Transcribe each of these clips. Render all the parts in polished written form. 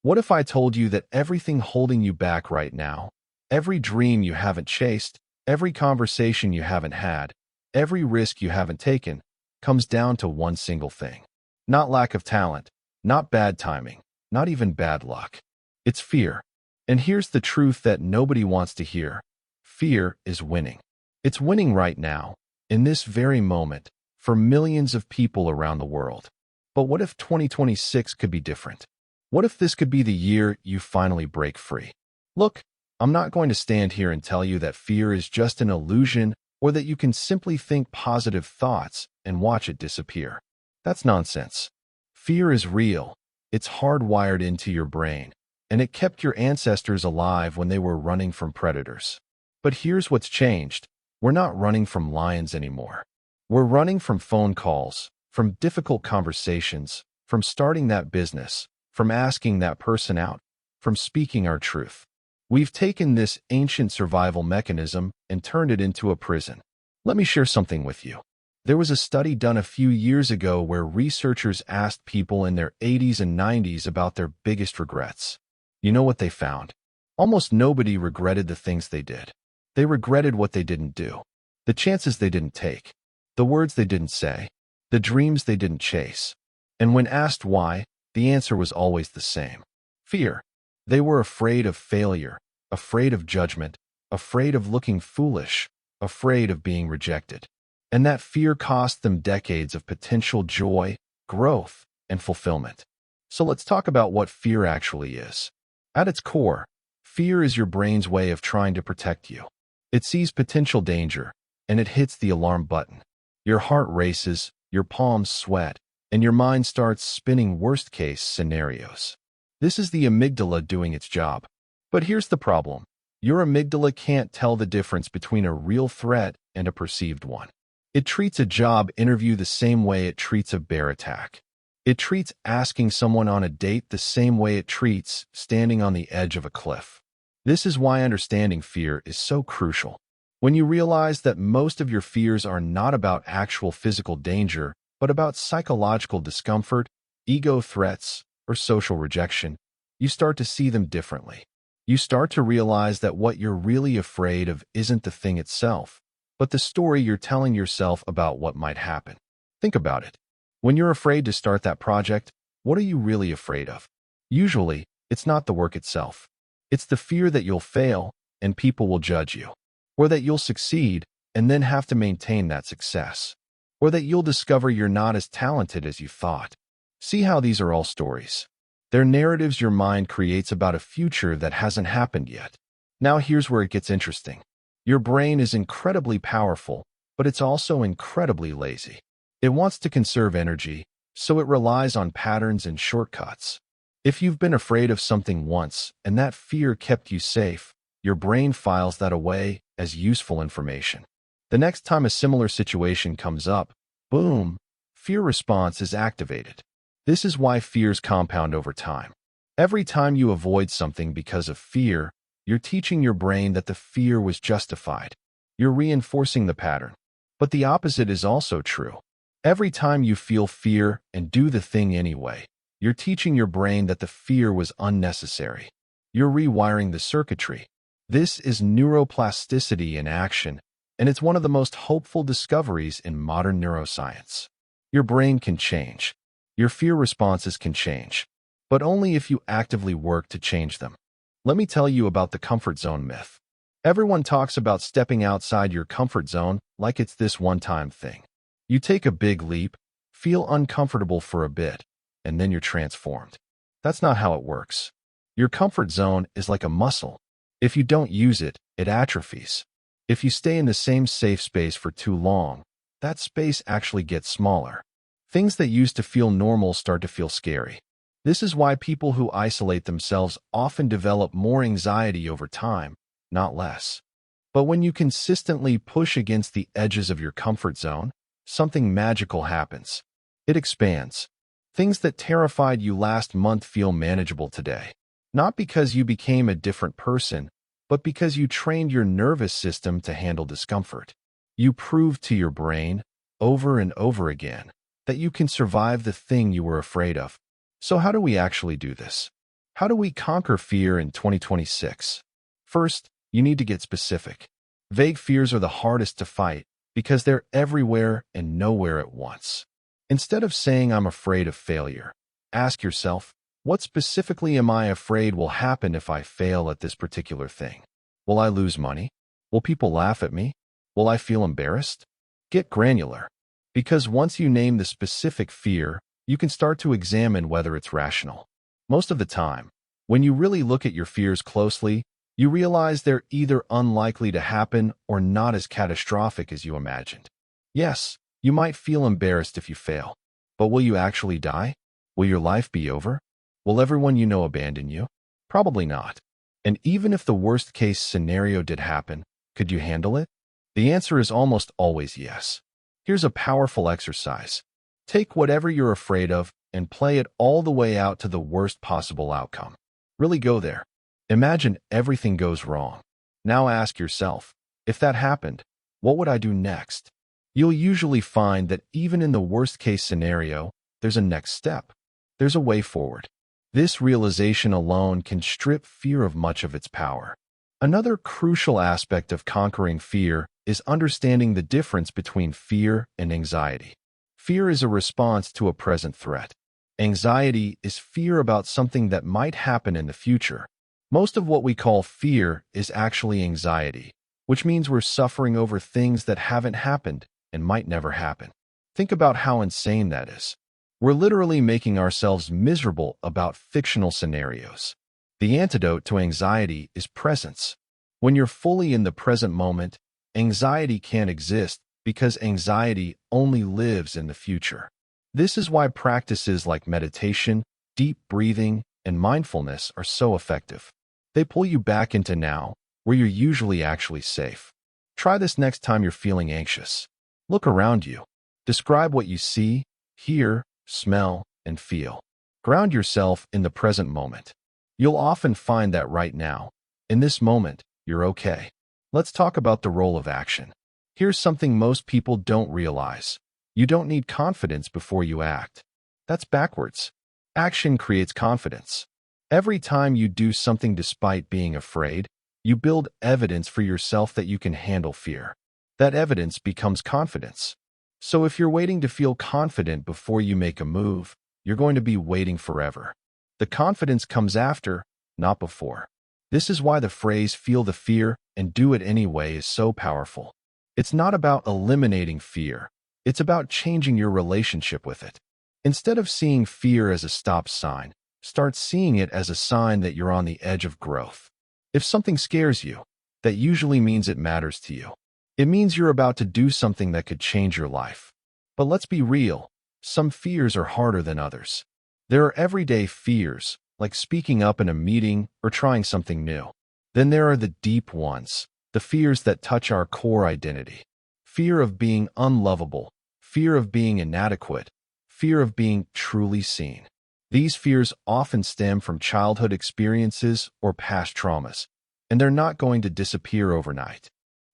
What if I told you that everything holding you back right now, every dream you haven't chased, every conversation you haven't had, every risk you haven't taken, comes down to one single thing? Not lack of talent, not bad timing, not even bad luck. It's fear. And here's the truth that nobody wants to hear. Fear is winning. It's winning right now, in this very moment, for millions of people around the world. But what if 2026 could be different? What if this could be the year you finally break free? Look, I'm not going to stand here and tell you that fear is just an illusion or that you can simply think positive thoughts and watch it disappear. That's nonsense. Fear is real. It's hardwired into your brain, and it kept your ancestors alive when they were running from predators. But here's what's changed. We're not running from lions anymore. We're running from phone calls, from difficult conversations, from starting that business, from asking that person out, from speaking our truth. We've taken this ancient survival mechanism and turned it into a prison. Let me share something with you. There was a study done a few years ago where researchers asked people in their 80s and 90s about their biggest regrets. You know what they found? Almost nobody regretted the things they did. They regretted what they didn't do, the chances they didn't take, the words they didn't say, the dreams they didn't chase. And when asked why, the answer was always the same: fear. They were afraid of failure, afraid of judgment, afraid of looking foolish, afraid of being rejected. And that fear cost them decades of potential joy, growth, and fulfillment. So let's talk about what fear actually is. At its core, fear is your brain's way of trying to protect you. It sees potential danger, and it hits the alarm button. Your heart races, your palms sweat, and your mind starts spinning worst-case scenarios. This is the amygdala doing its job. But here's the problem. Your amygdala can't tell the difference between a real threat and a perceived one. It treats a job interview the same way it treats a bear attack. It treats asking someone on a date the same way it treats standing on the edge of a cliff. This is why understanding fear is so crucial. When you realize that most of your fears are not about actual physical danger, but about psychological discomfort, ego threats, or social rejection, you start to see them differently. You start to realize that what you're really afraid of isn't the thing itself, but the story you're telling yourself about what might happen. Think about it. When you're afraid to start that project, what are you really afraid of? Usually, it's not the work itself. It's the fear that you'll fail and people will judge you, or that you'll succeed and then have to maintain that success, or that you'll discover you're not as talented as you thought. See how these are all stories. They're narratives your mind creates about a future that hasn't happened yet. Now here's where it gets interesting. Your brain is incredibly powerful, but it's also incredibly lazy. It wants to conserve energy, so it relies on patterns and shortcuts. If you've been afraid of something once and that fear kept you safe, your brain files that away as useful information. The next time a similar situation comes up, boom, fear response is activated. This is why fears compound over time. Every time you avoid something because of fear, you're teaching your brain that the fear was justified. You're reinforcing the pattern. But the opposite is also true. Every time you feel fear and do the thing anyway, you're teaching your brain that the fear was unnecessary. You're rewiring the circuitry. This is neuroplasticity in action, and it's one of the most hopeful discoveries in modern neuroscience. Your brain can change. Your fear responses can change, but only if you actively work to change them. Let me tell you about the comfort zone myth. Everyone talks about stepping outside your comfort zone like it's this one-time thing. You take a big leap, feel uncomfortable for a bit, and then you're transformed. That's not how it works. Your comfort zone is like a muscle. If you don't use it, it atrophies. If you stay in the same safe space for too long, that space actually gets smaller. Things that used to feel normal start to feel scary. This is why people who isolate themselves often develop more anxiety over time, not less. But when you consistently push against the edges of your comfort zone, something magical happens. It expands. Things that terrified you last month feel manageable today. Not because you became a different person, but because you trained your nervous system to handle discomfort. You proved to your brain, over and over again, that you can survive the thing you were afraid of. So how do we actually do this? How do we conquer fear in 2026? First, you need to get specific. Vague fears are the hardest to fight because they're everywhere and nowhere at once. Instead of saying I'm afraid of failure, ask yourself, what specifically am I afraid will happen if I fail at this particular thing? Will I lose money? Will people laugh at me? Will I feel embarrassed? Get granular. Because once you name the specific fear, you can start to examine whether it's rational. Most of the time, when you really look at your fears closely, you realize they're either unlikely to happen or not as catastrophic as you imagined. Yes, you might feel embarrassed if you fail, but will you actually die? Will your life be over? Will everyone you know abandon you? Probably not. And even if the worst-case scenario did happen, could you handle it? The answer is almost always yes. Here's a powerful exercise. Take whatever you're afraid of and play it all the way out to the worst possible outcome. Really go there. Imagine everything goes wrong. Now ask yourself, if that happened, what would I do next? You'll usually find that even in the worst-case scenario, there's a next step. There's a way forward. This realization alone can strip fear of much of its power. Another crucial aspect of conquering fear is understanding the difference between fear and anxiety. Fear is a response to a present threat. Anxiety is fear about something that might happen in the future. Most of what we call fear is actually anxiety, which means we're suffering over things that haven't happened and might never happen. Think about how insane that is. We're literally making ourselves miserable about fictional scenarios. The antidote to anxiety is presence. When you're fully in the present moment, anxiety can't exist because anxiety only lives in the future. This is why practices like meditation, deep breathing, and mindfulness are so effective. They pull you back into now, where you're usually actually safe. Try this next time you're feeling anxious. Look around you. Describe what you see, hear, smell, and feel. Ground yourself in the present moment. You'll often find that right now, in this moment, you're okay. Let's talk about the role of action. Here's something most people don't realize. You don't need confidence before you act. That's backwards. Action creates confidence. Every time you do something despite being afraid, you build evidence for yourself that you can handle fear. That evidence becomes confidence. So if you're waiting to feel confident before you make a move, you're going to be waiting forever. The confidence comes after, not before. This is why the phrase "feel the fear and do it anyway" is so powerful. It's not about eliminating fear. It's about changing your relationship with it. Instead of seeing fear as a stop sign, start seeing it as a sign that you're on the edge of growth. If something scares you, that usually means it matters to you. It means you're about to do something that could change your life. But let's be real, some fears are harder than others. There are everyday fears, like speaking up in a meeting or trying something new. Then there are the deep ones, the fears that touch our core identity. Fear of being unlovable, fear of being inadequate, fear of being truly seen. These fears often stem from childhood experiences or past traumas, and they're not going to disappear overnight.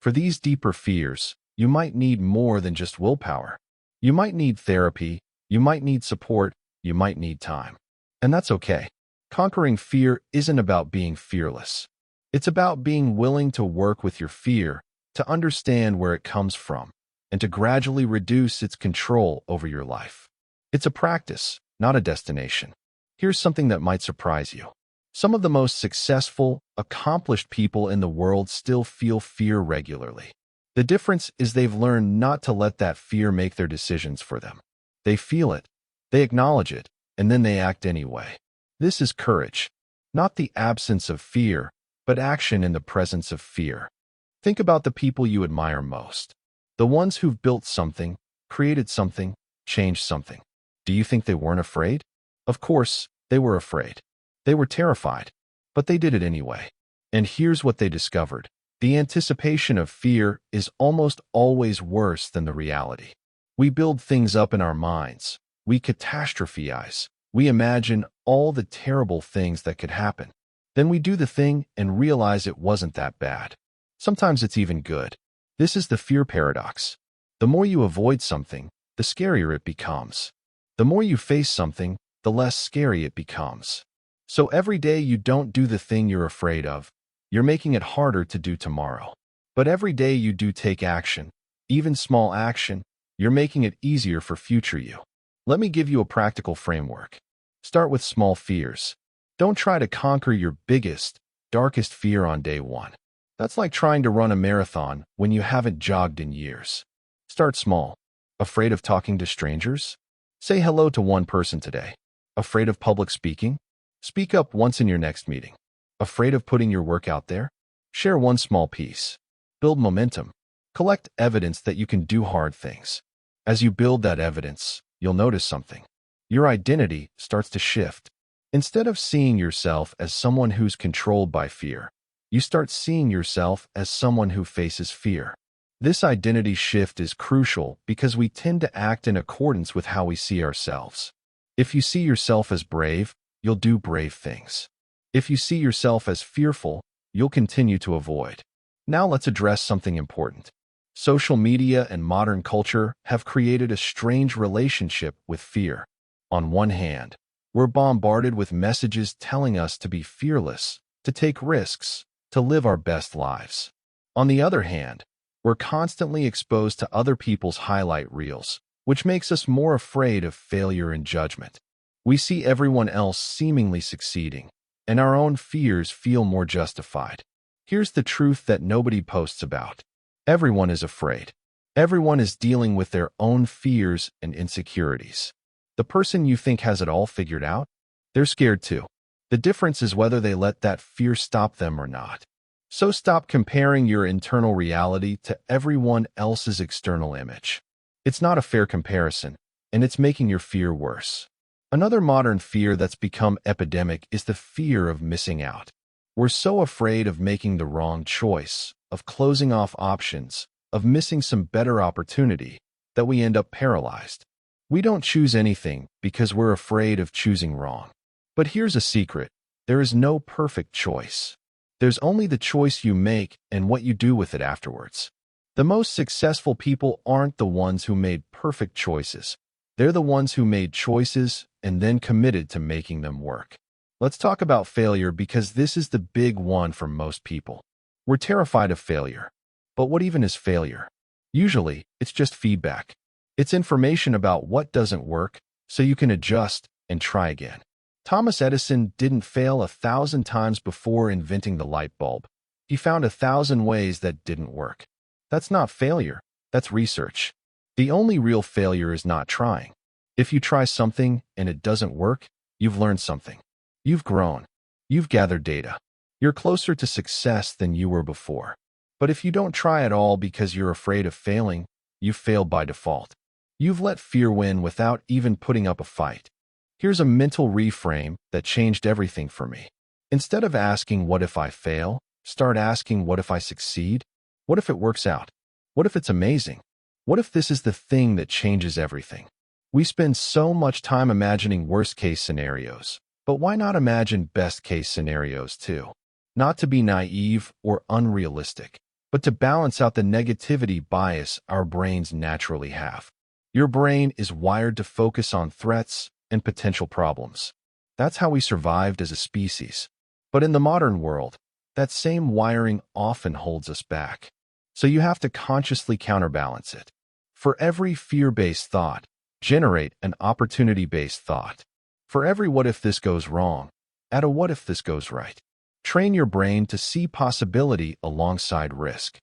For these deeper fears, you might need more than just willpower. You might need therapy, you might need support, you might need time. And that's okay. Conquering fear isn't about being fearless. It's about being willing to work with your fear, to understand where it comes from, and to gradually reduce its control over your life. It's a practice, not a destination. Here's something that might surprise you. Some of the most successful, accomplished people in the world still feel fear regularly. The difference is they've learned not to let that fear make their decisions for them. They feel it, they acknowledge it, and then they act anyway. This is courage, not the absence of fear, but action in the presence of fear. Think about the people you admire most. The ones who've built something, created something, changed something. Do you think they weren't afraid? Of course, they were afraid. They were terrified, but they did it anyway. And here's what they discovered. The anticipation of fear is almost always worse than the reality. We build things up in our minds. We catastrophize. We imagine all the terrible things that could happen. Then we do the thing and realize it wasn't that bad. Sometimes it's even good. This is the fear paradox. The more you avoid something, the scarier it becomes. The more you face something, the less scary it becomes. So every day you don't do the thing you're afraid of, you're making it harder to do tomorrow. But every day you do take action, even small action, you're making it easier for future you. Let me give you a practical framework. Start with small fears. Don't try to conquer your biggest, darkest fear on day one. That's like trying to run a marathon when you haven't jogged in years. Start small. Afraid of talking to strangers? Say hello to one person today. Afraid of public speaking? Speak up once in your next meeting. Afraid of putting your work out there? Share one small piece. Build momentum. Collect evidence that you can do hard things. As you build that evidence, you'll notice something. Your identity starts to shift. Instead of seeing yourself as someone who's controlled by fear, you start seeing yourself as someone who faces fear. This identity shift is crucial because we tend to act in accordance with how we see ourselves. If you see yourself as brave, you'll do brave things. If you see yourself as fearful, you'll continue to avoid. Now let's address something important. Social media and modern culture have created a strange relationship with fear. On one hand, we're bombarded with messages telling us to be fearless, to take risks, to live our best lives. On the other hand, we're constantly exposed to other people's highlight reels, which makes us more afraid of failure and judgment. We see everyone else seemingly succeeding, and our own fears feel more justified. Here's the truth that nobody posts about. Everyone is afraid. Everyone is dealing with their own fears and insecurities. The person you think has it all figured out, they're scared too. The difference is whether they let that fear stop them or not. So stop comparing your internal reality to everyone else's external image. It's not a fair comparison, and it's making your fear worse. Another modern fear that's become epidemic is the fear of missing out. We're so afraid of making the wrong choice, of closing off options, of missing some better opportunity, that we end up paralyzed. We don't choose anything because we're afraid of choosing wrong. But here's a secret. There is no perfect choice. There's only the choice you make and what you do with it afterwards. The most successful people aren't the ones who made perfect choices. They're the ones who made choices and then committed to making them work. Let's talk about failure because this is the big one for most people. We're terrified of failure. But what even is failure? Usually, it's just feedback. It's information about what doesn't work, so you can adjust and try again. Thomas Edison didn't fail 1,000 times before inventing the light bulb. He found 1,000 ways that didn't work. That's not failure, that's research. The only real failure is not trying. If you try something and it doesn't work, you've learned something. You've grown. You've gathered data. You're closer to success than you were before. But if you don't try at all because you're afraid of failing, you've failed by default. You've let fear win without even putting up a fight. Here's a mental reframe that changed everything for me. Instead of asking, what if I fail? Start asking, what if I succeed? What if it works out? What if it's amazing? What if this is the thing that changes everything? We spend so much time imagining worst-case scenarios, but why not imagine best-case scenarios too? Not to be naive or unrealistic, but to balance out the negativity bias our brains naturally have. Your brain is wired to focus on threats and potential problems. That's how we survived as a species. But in the modern world, that same wiring often holds us back. So you have to consciously counterbalance it. For every fear-based thought, generate an opportunity-based thought. For every what if this goes wrong, add a what if this goes right. Train your brain to see possibility alongside risk.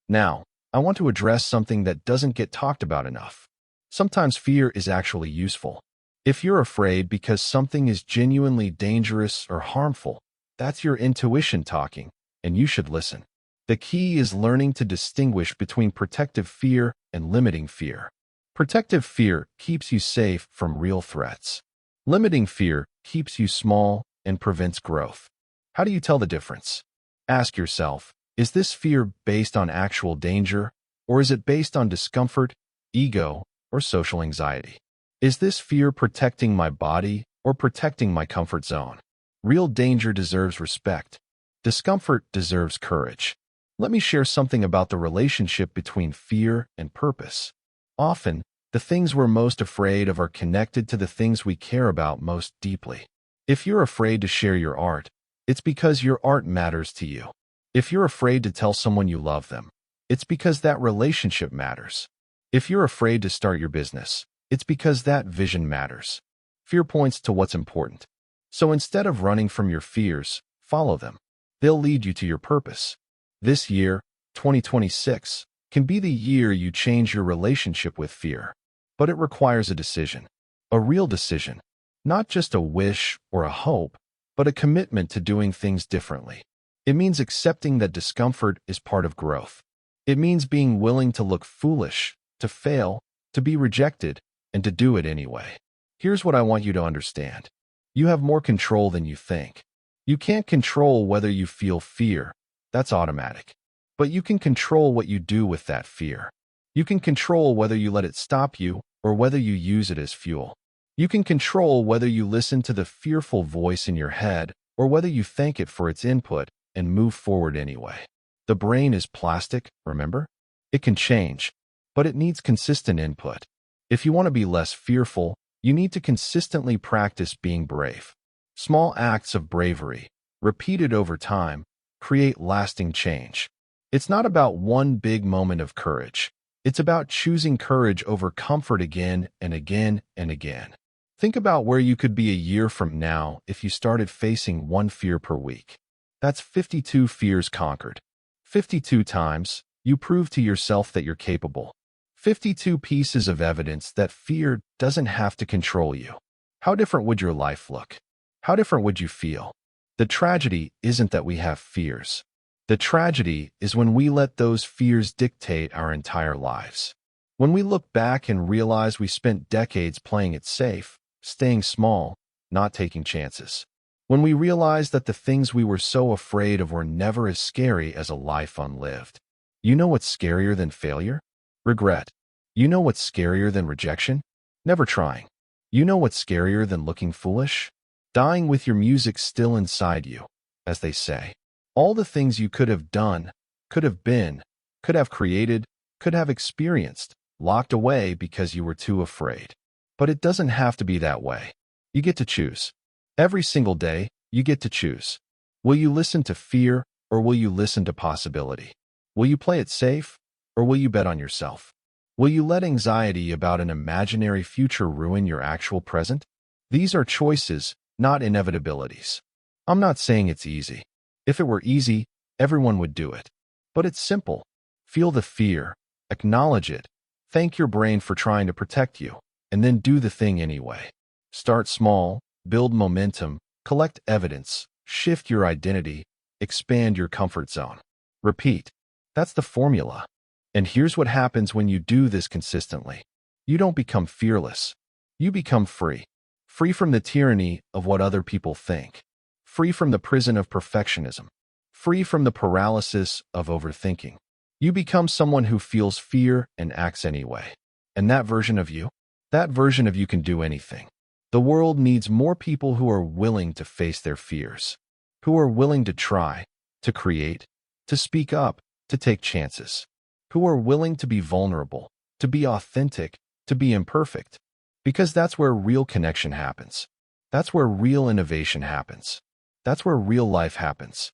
Now, I want to address something that doesn't get talked about enough. Sometimes fear is actually useful. If you're afraid because something is genuinely dangerous or harmful, that's your intuition talking, and you should listen. The key is learning to distinguish between protective fear and limiting fear. Protective fear keeps you safe from real threats. Limiting fear keeps you small and prevents growth. How do you tell the difference? Ask yourself, is this fear based on actual danger, or is it based on discomfort, ego, or social anxiety? Is this fear protecting my body or protecting my comfort zone? Real danger deserves respect. Discomfort deserves courage. Let me share something about the relationship between fear and purpose. Often, the things we're most afraid of are connected to the things we care about most deeply. If you're afraid to share your art, it's because your art matters to you. If you're afraid to tell someone you love them, it's because that relationship matters. If you're afraid to start your business, it's because that vision matters. Fear points to what's important. So instead of running from your fears, follow them. They'll lead you to your purpose. This year, 2026, can be the year you change your relationship with fear. But it requires a decision. A real decision. Not just a wish or a hope, but a commitment to doing things differently. It means accepting that discomfort is part of growth. It means being willing to look foolish, to fail, to be rejected, and to do it anyway. Here's what I want you to understand. You have more control than you think. You can't control whether you feel fear. That's automatic. But you can control what you do with that fear. You can control whether you let it stop you or whether you use it as fuel. You can control whether you listen to the fearful voice in your head or whether you thank it for its input and move forward anyway. The brain is plastic, remember? It can change, but it needs consistent input. If you want to be less fearful, you need to consistently practice being brave. Small acts of bravery, repeated over time, create lasting change. It's not about one big moment of courage. It's about choosing courage over comfort again and again and again. Think about where you could be a year from now if you started facing one fear per week. That's 52 fears conquered. 52 times, you prove to yourself that you're capable. 52 pieces of evidence that fear doesn't have to control you. How different would your life look? How different would you feel? The tragedy isn't that we have fears. The tragedy is when we let those fears dictate our entire lives. When we look back and realize we spent decades playing it safe, staying small, not taking chances. When we realize that the things we were so afraid of were never as scary as a life unlived. You know what's scarier than failure? Regret. You know what's scarier than rejection? Never trying. You know what's scarier than looking foolish? Dying with your music still inside you, as they say. All the things you could have done, could have been, could have created, could have experienced, locked away because you were too afraid. But it doesn't have to be that way. You get to choose. Every single day, you get to choose. Will you listen to fear, or will you listen to possibility? Will you play it safe, or will you bet on yourself? Will you let anxiety about an imaginary future ruin your actual present? These are choices, not inevitabilities. I'm not saying it's easy. If it were easy, everyone would do it. But it's simple. Feel the fear, acknowledge it, thank your brain for trying to protect you, and then do the thing anyway. Start small, build momentum, collect evidence, shift your identity, expand your comfort zone. Repeat. That's the formula. And here's what happens when you do this consistently. You don't become fearless. You become free. Free from the tyranny of what other people think. Free from the prison of perfectionism. Free from the paralysis of overthinking. You become someone who feels fear and acts anyway. And that version of you can do anything. The world needs more people who are willing to face their fears, who are willing to try, to create, to speak up, to take chances, who are willing to be vulnerable, to be authentic, to be imperfect. Because that's where real connection happens. That's where real innovation happens. That's where real life happens.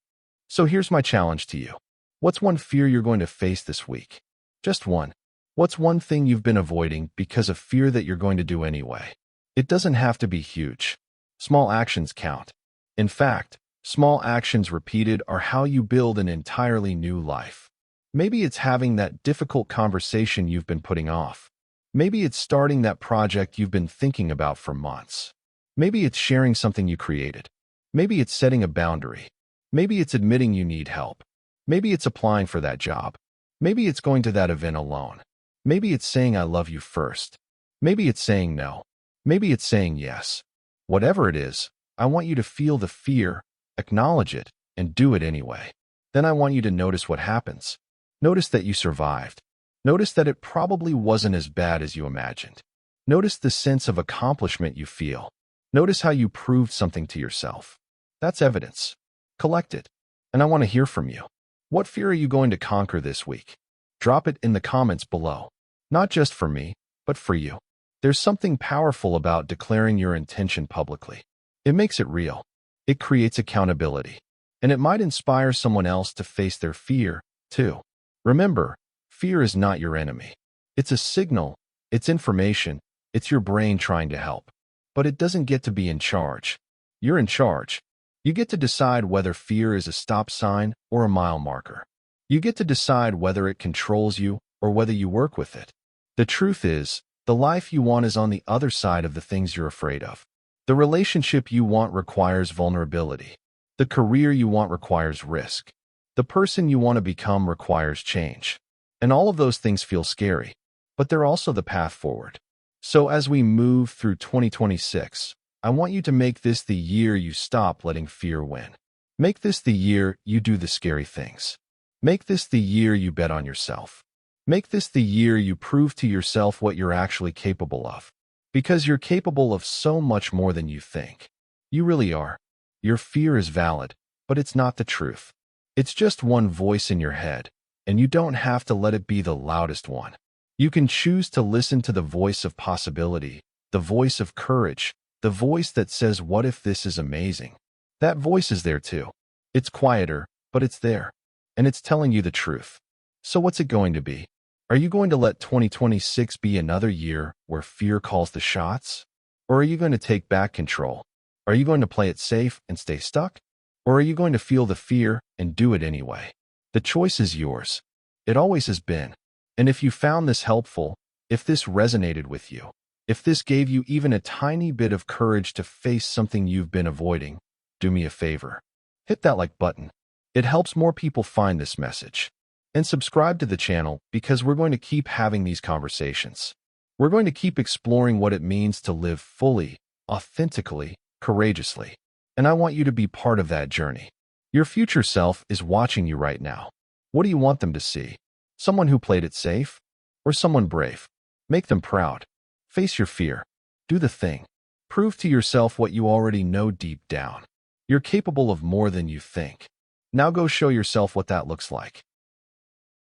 So here's my challenge to you. What's one fear you're going to face this week? Just one. What's one thing you've been avoiding because of fear that you're going to do anyway? It doesn't have to be huge. Small actions count. In fact, small actions repeated are how you build an entirely new life. Maybe it's having that difficult conversation you've been putting off. Maybe it's starting that project you've been thinking about for months. Maybe it's sharing something you created. Maybe it's setting a boundary. Maybe it's admitting you need help. Maybe it's applying for that job. Maybe it's going to that event alone. Maybe it's saying I love you first. Maybe it's saying no. Maybe it's saying yes. Whatever it is, I want you to feel the fear, acknowledge it, and do it anyway. Then I want you to notice what happens. Notice that you survived. Notice that it probably wasn't as bad as you imagined. Notice the sense of accomplishment you feel. Notice how you proved something to yourself. That's evidence. Collect it. And I want to hear from you. What fear are you going to conquer this week? Drop it in the comments below. Not just for me, but for you. There's something powerful about declaring your intention publicly. It makes it real. It creates accountability. And it might inspire someone else to face their fear, too. Remember, fear is not your enemy. It's a signal, it's information, it's your brain trying to help. But it doesn't get to be in charge. You're in charge. You get to decide whether fear is a stop sign or a mile marker. You get to decide whether it controls you or whether you work with it. The truth is, the life you want is on the other side of the things you're afraid of. The relationship you want requires vulnerability. The career you want requires risk. The person you want to become requires change. And all of those things feel scary, but they're also the path forward. So as we move through 2026, I want you to make this the year you stop letting fear win. Make this the year you do the scary things. Make this the year you bet on yourself. Make this the year you prove to yourself what you're actually capable of. Because you're capable of so much more than you think. You really are. Your fear is valid, but it's not the truth. It's just one voice in your head, and you don't have to let it be the loudest one. You can choose to listen to the voice of possibility, the voice of courage, the voice that says, "What if this is amazing?" That voice is there too. It's quieter, but it's there. And it's telling you the truth. So what's it going to be? Are you going to let 2026 be another year where fear calls the shots? Or are you going to take back control? Are you going to play it safe and stay stuck? Or are you going to feel the fear and do it anyway? The choice is yours. It always has been. And if you found this helpful, if this resonated with you, if this gave you even a tiny bit of courage to face something you've been avoiding, do me a favor. Hit that like button. It helps more people find this message. And subscribe to the channel because we're going to keep having these conversations. We're going to keep exploring what it means to live fully, authentically, courageously. And I want you to be part of that journey. Your future self is watching you right now. What do you want them to see? Someone who played it safe? Or someone brave? Make them proud. Face your fear. Do the thing. Prove to yourself what you already know deep down. You're capable of more than you think. Now go show yourself what that looks like.